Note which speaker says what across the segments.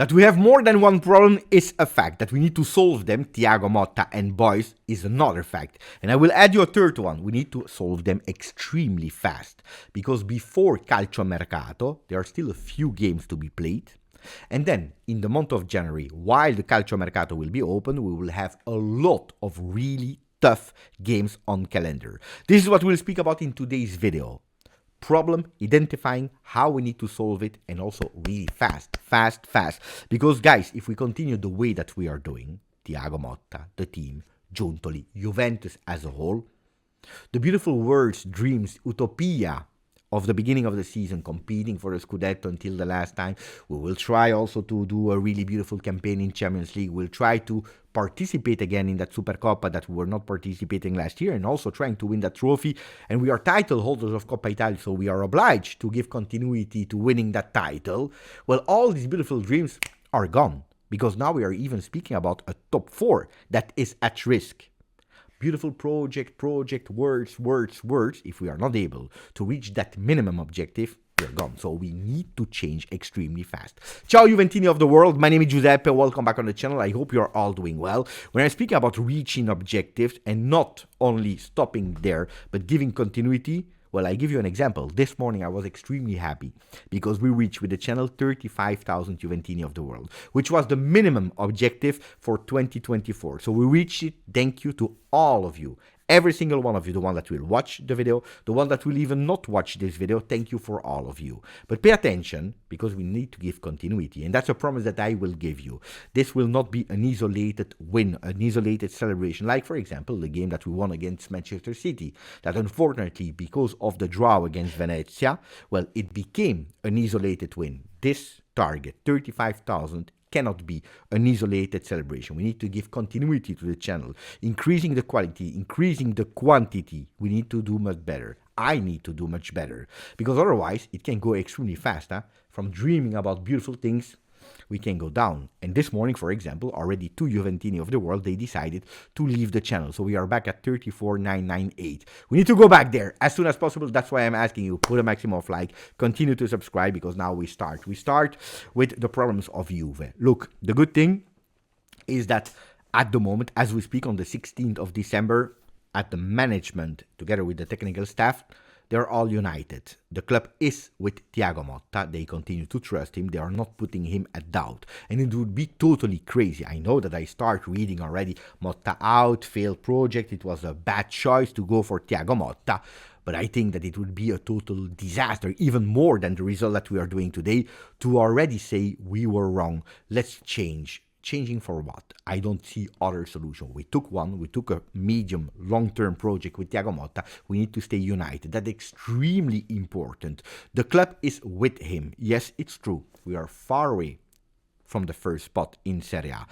Speaker 1: That we have more than one problem is a fact. That we need to solve them, Thiago, Motta and boys, is another fact. And I will add you a third one. We need to solve them extremely fast. Because before Calciomercato, there are still a few games to be played. And then, in the month of January, while the Calciomercato will be open, we will have a lot of really tough games on calendar. This is what we'll speak about in today's video. Problem, identifying how we need to solve it, and also really fast. Because guys, if we continue the way that we are doing, Thiago Motta, the team, Giuntoli, Juventus as a whole, the beautiful words, dreams, utopia of the beginning of the season, competing for the Scudetto until the last time. We will try also to do a really beautiful campaign in Champions League. We'll try to participate again in that Supercoppa that we were not participating last year, and also trying to win that trophy. And we are title holders of Coppa Italia, so we are obliged to give continuity to winning that title. Well, all these beautiful dreams are gone, because now we are even speaking about a top 4 that is at risk. Beautiful project, words. If we are not able to reach that minimum objective, we're gone. So we need to change extremely fast. Ciao Juventini of the world, my name is Giuseppe, welcome back on the channel. I hope you're all doing well. When I speak about reaching objectives and not only stopping there, but giving continuity, well, I give you an example. This morning I was extremely happy because we reached with the channel 35,000 Juventini of the world, which was the minimum objective for 2024. So we reached it. Thank you to all of you. Every single one of you, the one that will watch the video, the one that will even not watch this video, thank you for all of you. But pay attention, because we need to give continuity, and that's a promise that I will give you. This will not be an isolated win, an isolated celebration, like, for example, the game that we won against Manchester City, that unfortunately, because of the draw against Venezia, well, it became an isolated win. This target, 35,000, cannot be an isolated celebration. We need to give continuity to the channel, increasing the quality, increasing the quantity. We need to do much better. I need to do much better, because otherwise it can go extremely fast. From dreaming about beautiful things, we can go down. And this morning, for example, already 2 Juventini of the world, they decided to leave the channel. So we are back at 34,998. We need to go back there as soon as possible. That's why I'm asking you, put a maximum of like, continue to subscribe, because now we start. We start with the problems of Juve. Look, the good thing is that at the moment, as we speak on the 16th of December, at the management, together with the technical staff, they're all united. The club is with Thiago Motta. They continue to trust him. They are not putting him at doubt. And it would be totally crazy. I know that I start reading already, Motta out, failed project. It was a bad choice to go for Thiago Motta. But I think that it would be a total disaster, even more than the result that we are doing today, to already say we were wrong. Let's change. Changing for what? I don't see other solution. We took one. We took a medium, long-term project with Thiago Motta. We need to stay united. That's extremely important. The club is with him. Yes, it's true. We are far away from the first spot in Serie A.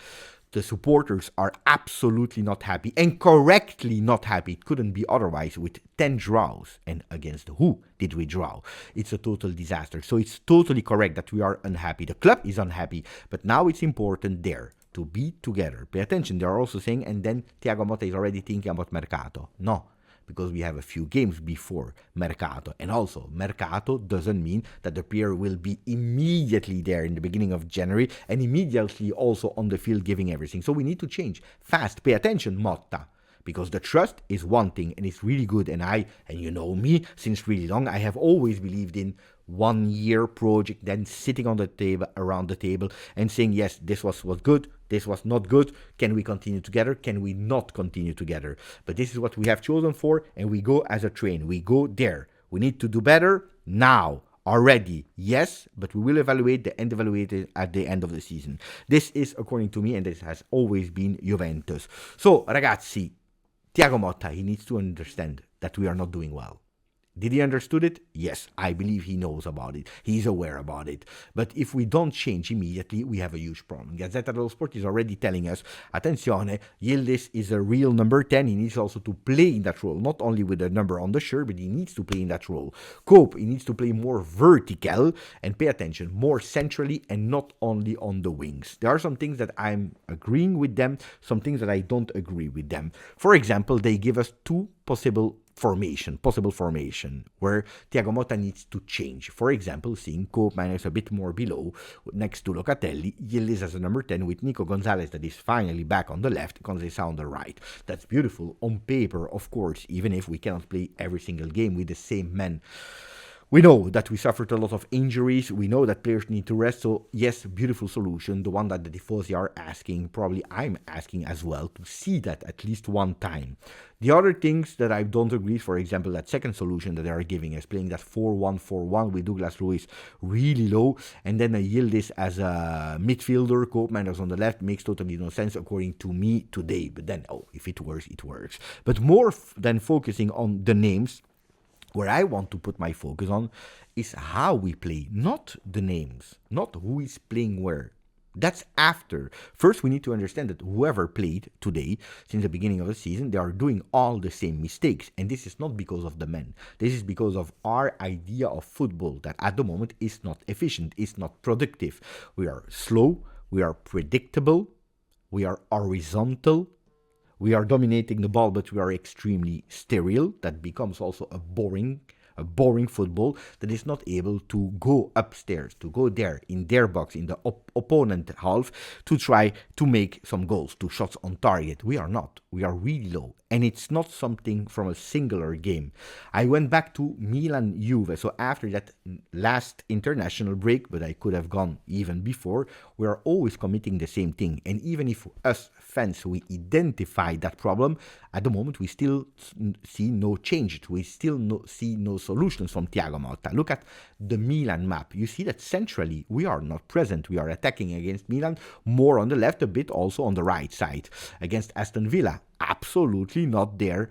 Speaker 1: The supporters are absolutely not happy, and correctly not happy. It couldn't be otherwise, with 10 draws. And against who did we draw? It's a total disaster. So it's totally correct that we are unhappy. The club is unhappy, but now it's important there to be together. Pay attention. They are also saying, and then Thiago Motta is already thinking about Mercato. No, because we have a few games before Mercato. And also, Mercato doesn't mean that the player will be immediately there in the beginning of January and immediately also on the field giving everything. So we need to change fast. Pay attention, Motta. Because the trust is one thing, and it's really good. And you know me, since really long, I have always believed in 1 year project, then sitting on the table, around the table, and saying, yes, this was good, this was not good. Can we continue together? Can we not continue together? But this is what we have chosen for, and we go as a train. We go there. We need to do better now. Already, yes, but we will evaluate it at the end of the season. This is, according to me, and this has always been Juventus. So, ragazzi, Thiago Motta, he needs to understand that we are not doing well. Did he understood it? Yes, I believe he knows about it. He's aware about it. But if we don't change immediately, we have a huge problem. Gazzetta dello Sport is already telling us, attenzione, Yildiz is a real number 10. He needs also to play in that role, not only with the number on the shirt, but he needs to play in that role. Cope, he needs to play more vertical, and pay attention, more centrally and not only on the wings. There are some things that I'm agreeing with them, some things that I don't agree with them. For example, they give us 2 possible possible formation, where Thiago Motta needs to change. For example, seeing Koopmeiners a bit more below, next to Locatelli, Yildiz as a number 10 with Nico Gonzalez that is finally back on the left, Conceição on the right. That's beautiful on paper, of course, even if we cannot play every single game with the same men. We know that we suffered a lot of injuries. We know that players need to rest. So, yes, beautiful solution. The one that the Tifosi are asking, probably I'm asking as well, to see that at least one time. The other things that I don't agree, for example, that second solution that they are giving is playing that 4-1-4-1 with Douglas Luiz really low, and then Yildiz as a midfielder, Koopmeiners on the left, makes totally no sense according to me today. But then, if it works, it works. But more than focusing on the names, where I want to put my focus on is how we play, not the names, not who is playing where. That's after. First, we need to understand that whoever played today, since the beginning of the season, they are doing all the same mistakes. And this is not because of the men. This is because of our idea of football that at the moment is not efficient, is not productive. We are slow, we are predictable, we are horizontal. We are dominating the ball, but we are extremely sterile. That becomes also a boring football that is not able to go upstairs, to go there in their box, in the opponent half, to try to make some goals, to shots on target. We are not. We are really low. And it's not something from a singular game. I went back to Milan-Juve. So after that last international break, but I could have gone even before, we are always committing the same thing. And even if us fans, we identify that problem, at the moment we still see no change. We still see no solutions from Thiago Motta. Look at the Milan map. You see that centrally we are not present. We are attacking against Milan more on the left, a bit also on the right side. Against Aston Villa, absolutely not there,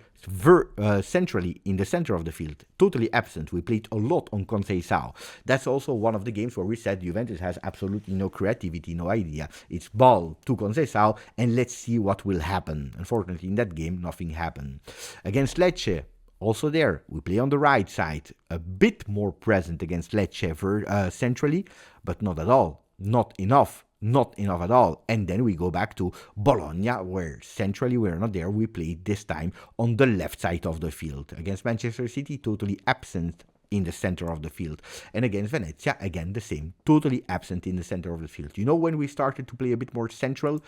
Speaker 1: centrally in the center of the field, totally absent. We played a lot on Conceição. That's also one of the games where we said Juventus has absolutely no creativity, no idea. It's ball to Conceição and let's see what will happen. Unfortunately, in that game, nothing happened. Against Lecce, also there, we play on the right side, a bit more present against Lecce centrally, but not at all, not enough. Not enough at all. And then we go back to Bologna, where centrally we're not there. We played this time on the left side of the field. Against Manchester City, totally absent in the center of the field. And against Venezia, again the same, totally absent in the center of the field. You know when we started to play a bit more central?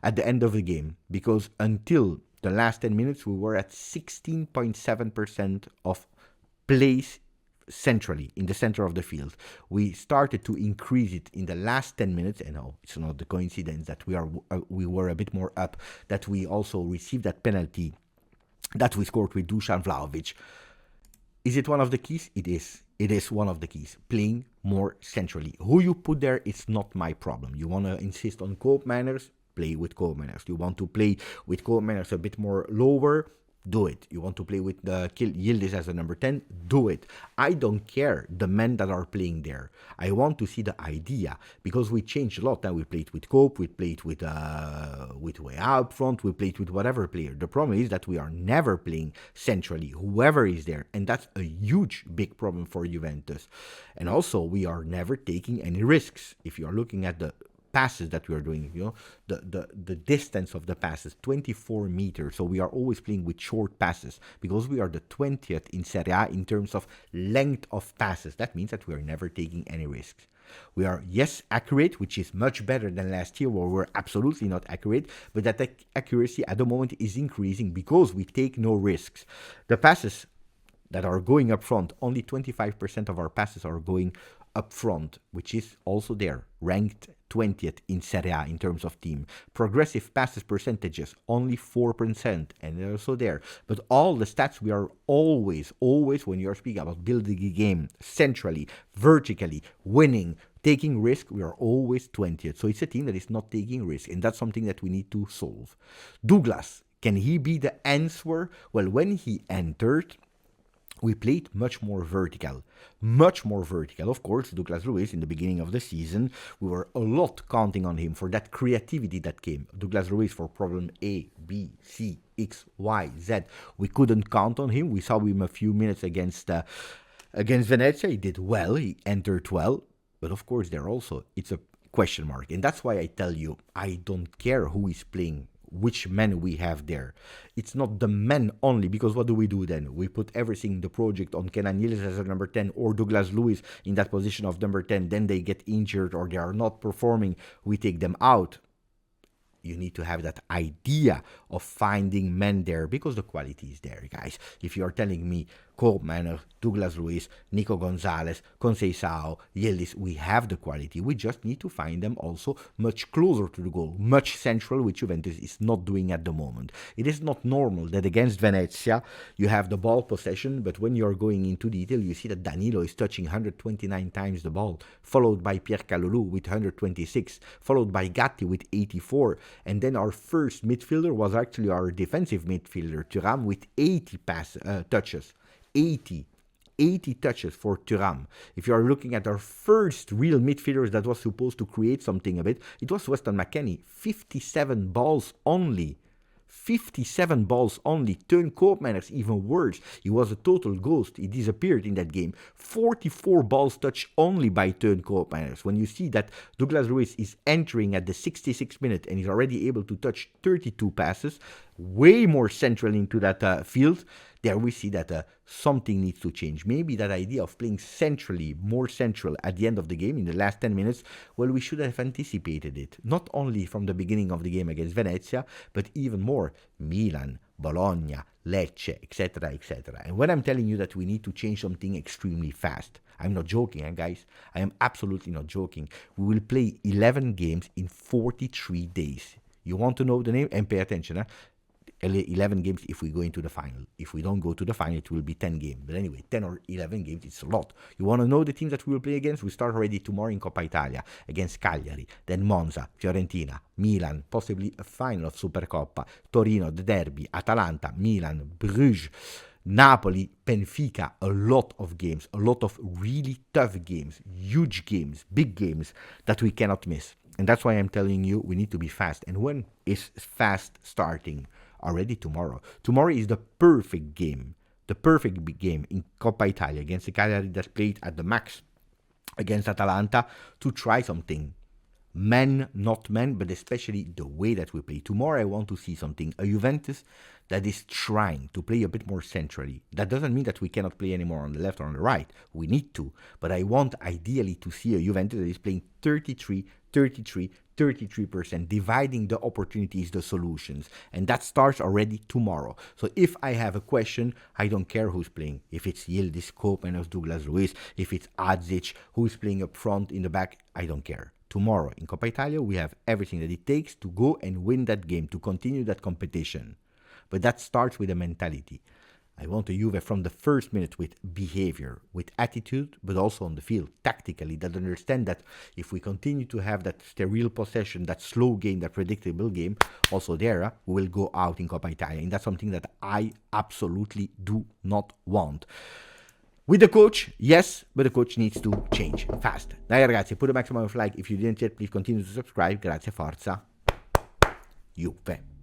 Speaker 1: At the end of the game. Because until the last 10 minutes, we were at 16.7% of plays centrally, in the center of the field. We started to increase it in the last 10 minutes, and it's not the coincidence that we were a bit more up, that we also received that penalty that we scored with Dusan Vlahovic. Is it one of the keys? It is. It is one of the keys. Playing more centrally. Who you put there, it's not my problem. You want to insist on Koopmeiners? Play with Koopmeiners. You want to play with Koopmeiners a bit more lower? Do it. You want to play with the Yildiz as a number 10? Do it. I don't care the men that are playing there. I want to see the idea, because we changed a lot. Now we played with Cope, we played with way out front, we played with whatever player. The problem is that we are never playing centrally, whoever is there, and that's a huge, big problem for Juventus. And also, we are never taking any risks. If you are looking at the passes that we are doing, the distance of the passes, 24 meters. So we are always playing with short passes because we are the 20th in Serie A in terms of length of passes. That means that we are never taking any risks. We are, yes, accurate, which is much better than last year where we're absolutely not accurate, but that accuracy at the moment is increasing because we take no risks. The passes that are going up front, only 25% of our passes are going up front, which is also there, ranked 20th in Serie A in terms of team. Progressive passes percentages, only 4%, and they're also there. But all the stats, we are always, when you're speaking about building a game centrally, vertically, winning, taking risk, we are always 20th. So it's a team that is not taking risk, and that's something that we need to solve. Douglas, can he be the answer? Well, when he entered, we played much more vertical. Of course, Douglas Luiz, in the beginning of the season, we were a lot counting on him for that creativity that came. Douglas Luiz for problem A, B, C, X, Y, Z. We couldn't count on him. We saw him a few minutes against Venezia. He did well. He entered well. But of course, it's a question mark. And that's why I tell you, I don't care who is playing which men we have there. It's not the men only, because what do we do then? We put everything, the project, on Kenan Yildiz as a number 10 or Douglas Luiz in that position of number 10. Then they get injured or they are not performing. We take them out. You need to have that idea of finding men there, because the quality is there, guys. If you are telling me Koopmeiners, Douglas Luiz, Nico Gonzalez, Conceição, Yildiz, we have the quality. We just need to find them also much closer to the goal, much central, which Juventus is not doing at the moment. It is not normal that against Venezia you have the ball possession, but when you are going into detail, you see that Danilo is touching 129 times the ball, followed by Pierre Kalulu with 126, followed by Gatti with 84, and then our first midfielder was actually our defensive midfielder, Thuram, with 80 touches. 80 touches for Thuram. If you are looking at our first real midfielders that was supposed to create something a bit, it was Weston McKennie. 57 balls only. 57 balls only. Teun Koopmeiners, even worse. He was a total ghost. He disappeared in that game. 44 balls touched only by Teun Koopmeiners. When you see that Douglas Luiz is entering at the 66th minute and is already able to touch 32 passes, way more central into that field, there we see that something needs to change. Maybe that idea of playing centrally, more central at the end of the game, in the last 10 minutes, well, we should have anticipated it. Not only from the beginning of the game against Venezia, but even more Milan, Bologna, Lecce, etc., etc. And when I'm telling you that we need to change something extremely fast, I'm not joking, guys. I am absolutely not joking. We will play 11 games in 43 days. You want to know the name? And pay attention, 11 games if we go into the final. If we don't go to the final, it will be 10 games. But anyway, 10 or 11 games, it's a lot. You want to know the teams that we will play against? We start already tomorrow in Coppa Italia against Cagliari, then Monza, Fiorentina, Milan, possibly a final of Supercoppa, Torino, the derby, Atalanta, Milan, Bruges, Napoli, Benfica. A lot of games, a lot of really tough games, huge games, big games that we cannot miss. And that's why I'm telling you we need to be fast. And when is fast starting? Already tomorrow. Tomorrow is the perfect game. The perfect big game in Coppa Italia against the Cagliari that played at the max against Atalanta to try something. Men, not men, but especially the way that we play. Tomorrow I want to see something. A Juventus that is trying to play a bit more centrally. That doesn't mean that we cannot play anymore on the left or on the right. We need to. But I want ideally to see a Juventus that is playing 33%, dividing the opportunities, the solutions. And that starts already tomorrow. So if I have a question, I don't care who's playing. If it's Yildiz, Koopmeiners, Douglas Luiz, if it's Adzic, who's playing up front, in the back, I don't care. Tomorrow in Coppa Italia, we have everything that it takes to go and win that game, to continue that competition. But that starts with a mentality. I want a Juve from the first minute with behavior, with attitude, but also on the field, tactically, that understand that if we continue to have that sterile possession, that slow game, that predictable game, also there, we will go out in Coppa Italia. And that's something that I absolutely do not want. With the coach, yes, but the coach needs to change fast. Dai ragazzi, put a maximum of like. If you didn't yet, please continue to subscribe. Grazie, forza. Juve.